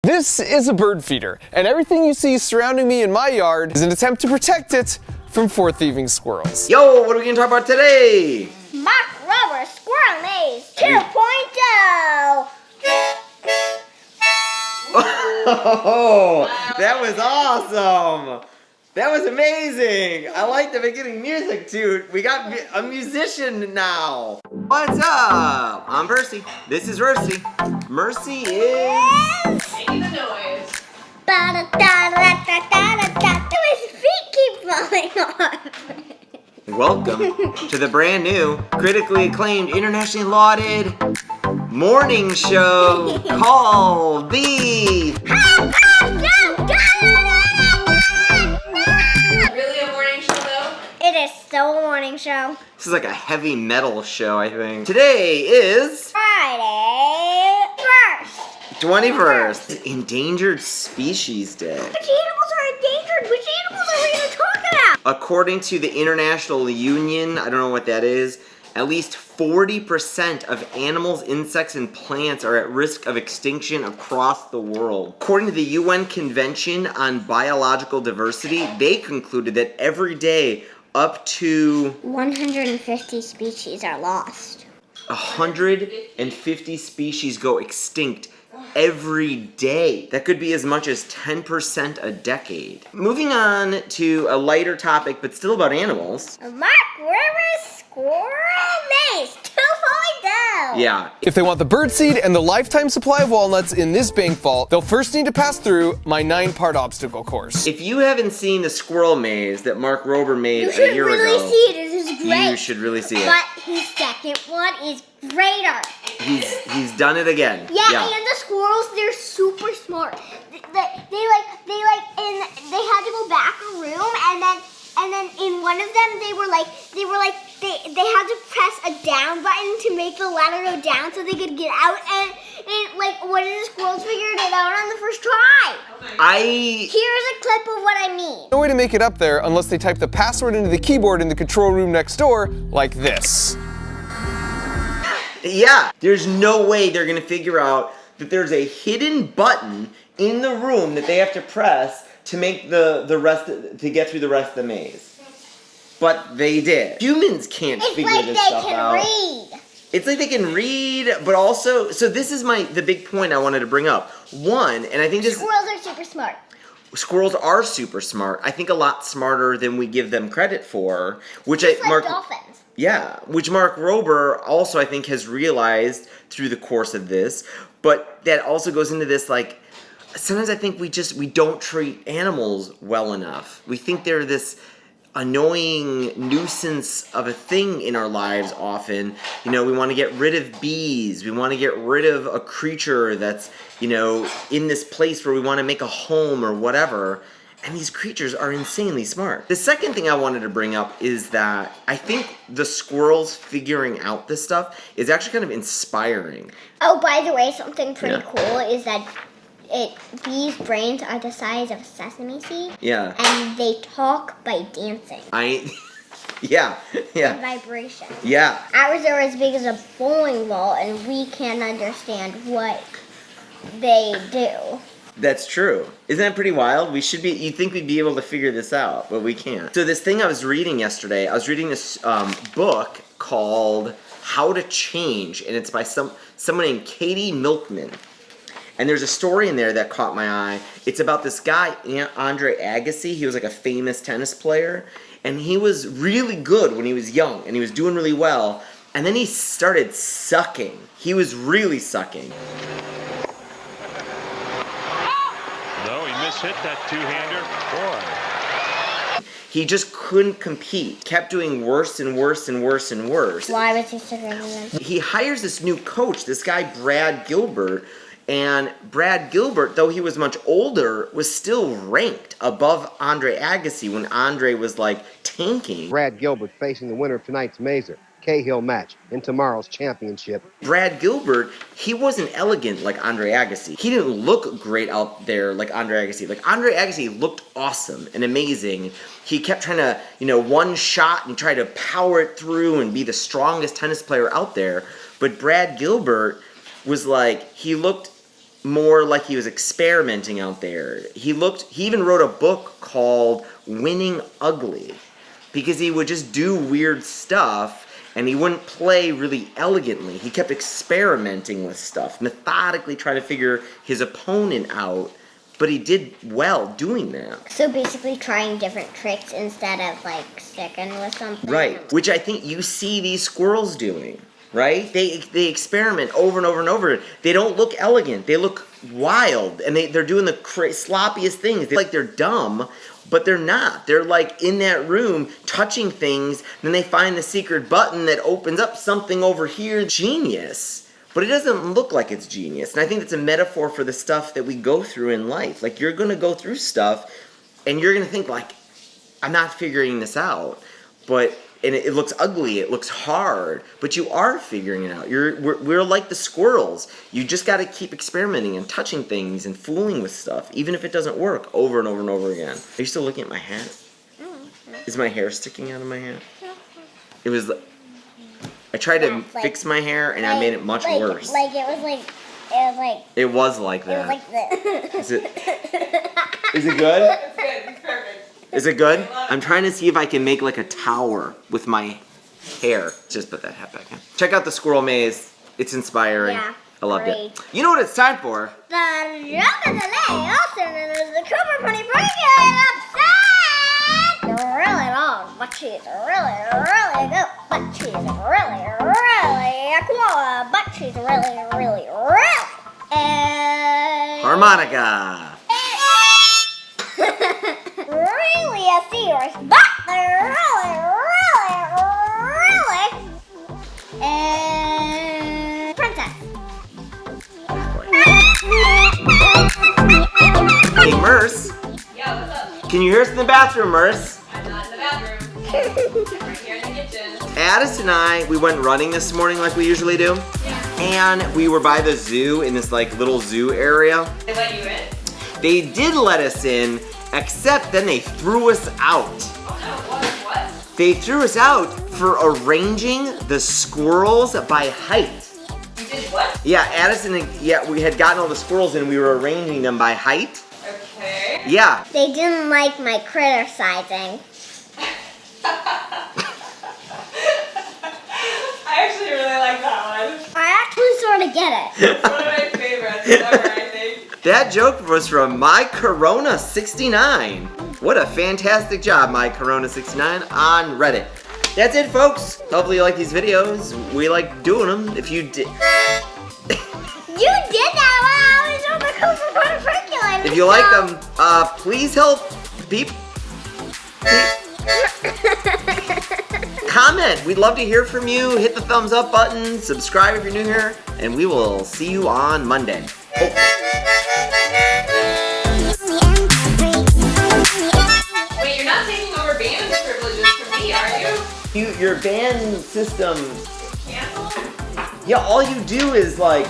This is a bird feeder, and everything you see surrounding me in my yard is an attempt to protect it from thieving squirrels. Yo, what are we gonna talk about today? Mark Rubber Squirrel Maze 2.0. Oh, that was awesome. That was amazing. I like the beginning music too. We got a musician now. What's up? I'm Mercy. This is Mercy. Mercy is... Making the noise. His feet keep falling off. Welcome to the brand new, critically acclaimed, internationally lauded morning show called the... Really a morning show though? It is still a morning show. This is like a heavy metal show, I think. Today is... Friday 21st, Endangered Species Day. Which animals are endangered? Which animals are we going to talk about? According to the International Union, I don't know what that is, at least 40% of animals, insects, and plants are at risk of extinction across the world. According to the UN Convention on Biological Diversity, they concluded that every day up to 150 species are lost. 150 species go extinct every day. That could be as much as 10% a decade. Moving on to a lighter topic, but still about animals. Mark Rivers Squirrel Maze 2.0. Yeah. If they want the birdseed and the lifetime supply of walnuts in this bank vault, they'll first need to pass through my 9-part obstacle course. If you haven't seen the Squirrel Maze that Mark Rober made You a should year really ago, see it. It is great. you should really see it. But his second one is greater. He's done it again. Yeah, and the squirrels, they're super smart. They had to go back a room, and then in one of them they had to press a down button to make the ladder go down so they could get out. And one of the squirrels figured it out on the first try. Here's a clip of what I mean. No way to make it up there unless they type the password into the keyboard in the control room next door, like this. Yeah, there's no way they're gonna figure out that there's a hidden button in the room that they have to press to make to get through the rest of the maze. But they did. Humans can't figure this stuff out. It's like they can read, but also, so this is the big point I wanted to bring up. One, and I think this... Squirrels are super smart. Squirrels are super smart. I think a lot smarter than we give them credit for, which Dolphins. Yeah, which Mark Rober also I think has realized through the course of this, but that also goes into this sometimes I think we don't treat animals well enough. We think they're this annoying nuisance of a thing in our lives often. You know, we want to get rid of bees. We want to get rid of a creature that's, in this place where we want to make a home or whatever. And these creatures are insanely smart. The second thing I wanted to bring up is that I think the squirrels figuring out this stuff is actually kind of inspiring. Oh, by the way, something pretty cool is that bees' brains are the size of a sesame seed. Yeah. And they talk by dancing. Yeah. And vibration. Yeah. Ours are as big as a bowling ball, and we can't understand what they do. That's true. Isn't that pretty wild? You'd think we'd be able to figure this out, but we can't. So this thing I was reading yesterday, I was reading this book called How to Change, and it's by someone named Katie Milkman. And there's a story in there that caught my eye. It's about this guy, Andre Agassi. He was like a famous tennis player, and he was really good when he was young, and he was doing really well, and then he started sucking. He was really sucking. Hit that two-hander. Boy. He just couldn't compete. Kept doing worse and worse and worse and worse. Why was he sucking then? He hires this new coach, this guy Brad Gilbert, and Brad Gilbert, though he was much older, was still ranked above Andre Agassi when Andre was tanking. Brad Gilbert facing the winner of tonight's Mazer. Cahill match in tomorrow's championship. Brad Gilbert, he wasn't elegant like Andre Agassi. He didn't look great out there like Andre Agassi. Andre Agassi looked awesome and amazing. He kept trying to, one shot and try to power it through and be the strongest tennis player out there. But Brad Gilbert was he looked more like he was experimenting out there. He even wrote a book called Winning Ugly, because he would just do weird stuff and he wouldn't play really elegantly. He kept experimenting with stuff, methodically trying to figure his opponent out, but he did well doing that. So basically trying different tricks instead of like sticking with something. Right, which I think you see these squirrels doing, right? They experiment over and over and over. They don't look elegant. They look wild, and they're doing the sloppiest things. They like they're dumb, but they're not. They're like in that room touching things, then they find the secret button that opens up something over here. Genius. But it doesn't look like it's genius. And I think it's a metaphor for the stuff that we go through in life. Like, you're going to go through stuff, and you're going to think, like, I'm not figuring this out. And it looks ugly, it looks hard, but you are figuring it out. We're like the squirrels. You just got to keep experimenting and touching things and fooling with stuff, even if it doesn't work, over and over and over again. Are you still looking at my hat? Is my hair sticking out of my hat? It was... I tried to fix my hair, and I made it much worse. It was like that. this. Is it good? It's good. It's perfect. Is it good? I'm trying to see if I can make like a tower with my hair. Just put that hat back in. Check out the Squirrel Maze. It's inspiring. Yeah, I loved it. great. You know what it's time for? The drop of the day, also known as the Cooper Pony Breaking Upset! Really long, but she's really good. But she's really cool. But she's really. And... Harmonica. really a serious, but they're really, and princess. Hey, Merce. Yeah, what's up? Can you hear us in the bathroom, Merce? I'm not in the bathroom. I'm right here in the kitchen. Addis and I, we went running this morning like we usually do. Yeah. And we were by the zoo in this like little zoo area. They let you in? They did let us in, except then they threw us out. Oh no, what? They threw us out for arranging the squirrels by height. You did what? Yeah, Addison, we had gotten all the squirrels and we were arranging them by height. Okay. Yeah. They didn't like my criticizing. I actually really like that one. I actually sort of get it. It's one of my favorites ever, I think. That joke was from My Corona 69. What a fantastic job, My Corona 69 on Reddit. That's it, folks. Hopefully you like these videos. We like doing them. If you did... You did that while I was on the Cooper Pony Percolator. If you like them, please help people. Comment. We'd love to hear from you. Hit the thumbs up button. Subscribe if you're new here. And we will see you on Monday. Oh. Wait, you're not taking over band privileges from me, are you? Your band system. Cancel? Yeah, all you do is like